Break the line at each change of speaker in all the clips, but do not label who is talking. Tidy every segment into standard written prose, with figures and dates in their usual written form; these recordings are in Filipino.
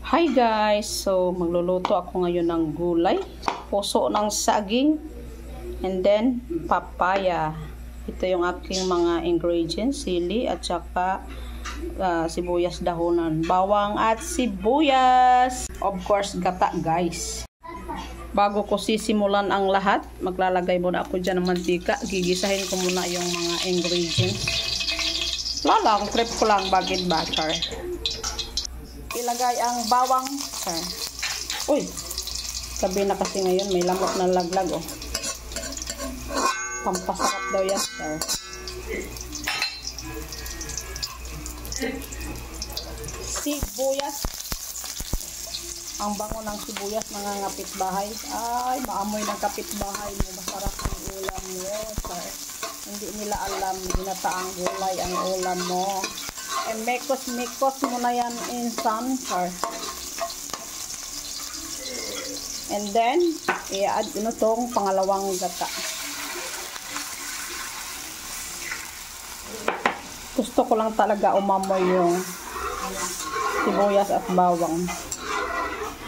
Hi guys! So, magluluto ako ngayon ng gulay. Puso ng saging. And then, papaya. Ito yung aking mga ingredients. Sili at saka sibuyas dahonan. Bawang at sibuyas. Of course, gata guys. Bago ko sisimulan ang lahat, maglalagay muna ako dyan ng mantika. Gigisahin ko muna yung mga ingredients. Lalang, trip ko lang bagid butter. Ilagay ang bawang. Uy, sabi na kasi ngayon may lamok na laglag oh. Pampasarap daw yan sir. Sibuyas. Ang bango ng sibuyas mga kapitbahay. Ay, maamoy ng kapitbahay mo. Masarap ang ulam mo sir. Hindi nila alam ginataang gulay ang ulam mo. Mekos-mekos mo na yan insan, sir. And then, i-add tong pangalawang gata. Gusto ko lang talaga umamoy yung sibuyas at bawang.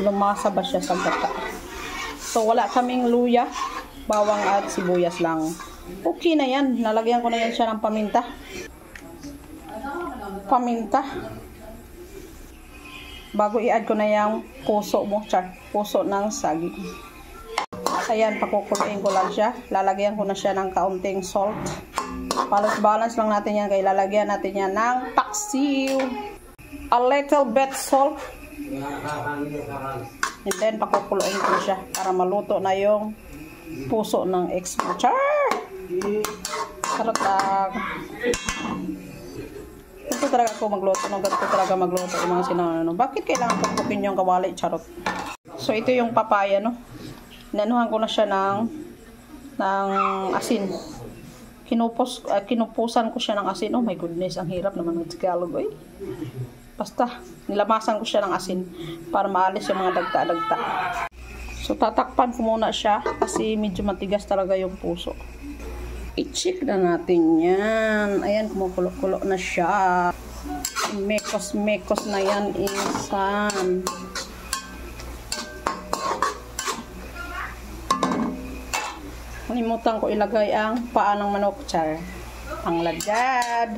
Lumasa ba siya sa gata? So, wala kaming luya, bawang at sibuyas lang. Okay na yan. Nalagyan ko na yan siya ng paminta. Bago i-add ko na yung puso mo, puso ng saging. Ayan, pakukuluin ko lang siya. Lalagyan ko na siya ng kaunting salt. Balance lang natin yan, kaya lalagyan natin yan ng paksiw. A little bit salt. And then pakukuluin ko siya para maluto na yung puso ng eggs mo. Sarap lang. Ito talaga ako magluto. Ganito talaga magluto yung mga sinanano. Bakit kailangan pagpukin yung kawali? Charot. So, ito yung papaya, no? Inanuhan ko na siya ng asin. Kinupusan ko siya ng asin. Oh my goodness, ang hirap naman ng Tagalog. Eh. Basta, nilamasan ko siya ng asin para maalis yung mga dagta-dagta. So, tatakpan ko muna siya kasi medyo matigas talaga yung puso. I-check na natin yan. Ayan, kumukulo-kulo na siya. Mekos-mekos na yan, insan. Kalimutan ko ilagay ang paa ng manok, Tanglad.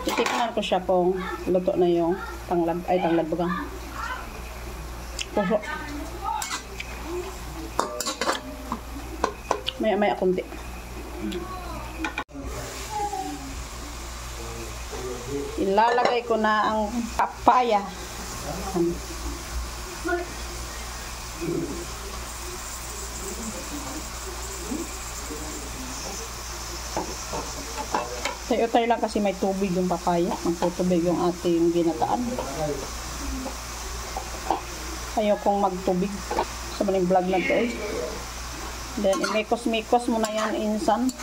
Titikman ko siya kung luto na yung tanglad bagang. Puso. Maya-maya kunti. Ilalagay ko na ang papaya. Tayo lang kasi may tubig yung papaya. Magtutubig yung ating ginataan. Ayaw kong magtubig sa maling vlog na to eh. Then, imekos-mekos mo na yan, insan.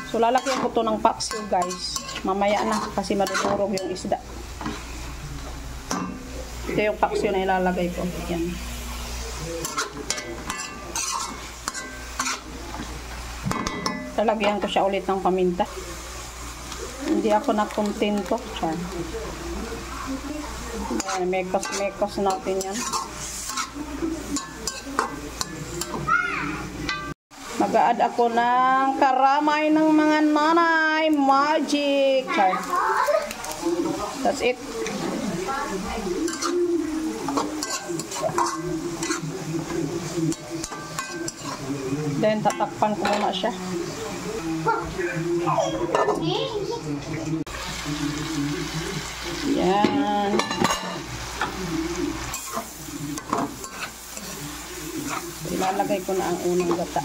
So, lalakyan ko to ng paksiw, guys. Mamaya na, kasi madudurog yung isda. Ito yung paksiw na ilalagay ko. Yan. Lalagyan ko siya ulit ng paminta. Hindi ako nakontento. Mekos-mekos natin yan. Mag-a-add ako ng karamay ng mga nanay. Magic. That's it. Then, tatakpan ko muna siya. Yan. Ilalagay ko na ang unang gata.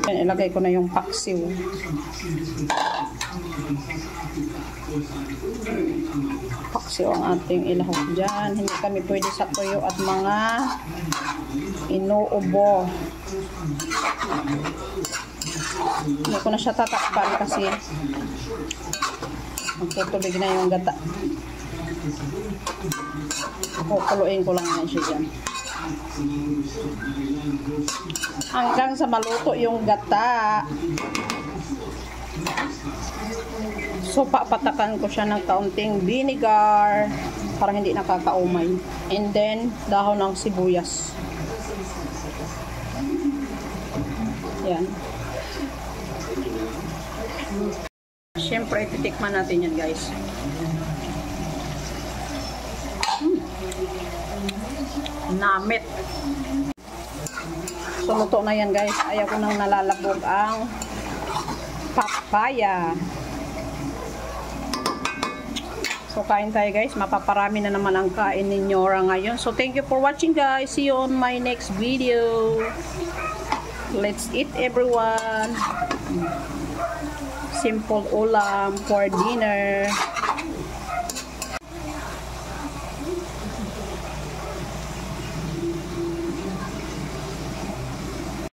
Yan, ilagay ko na yung paksiw. Paksiw ang ating ilahok dyan. Hindi kami pwede sa tuyo at mga inuubo. Hindi ko na siya tatakpan kasi magtutubig na yung gata. Kukuluin ko lang na siya dyan. Hanggang sa maluto yung gata. So, papatakan ko siya ng kaunting vinegar para hindi nakakaumay. And then, dahon ng sibuyas. Yan. Siyempre, titikman natin yan, guys. Namit. So, luto na yan, guys. Ayaw ko nang nalalabog ang papaya. So, kain tayo, guys. Mapaparami na naman ang kain ni Nyora ngayon. So, thank you for watching, guys. See you on my next video. Let's eat, everyone. Simple ulam for dinner.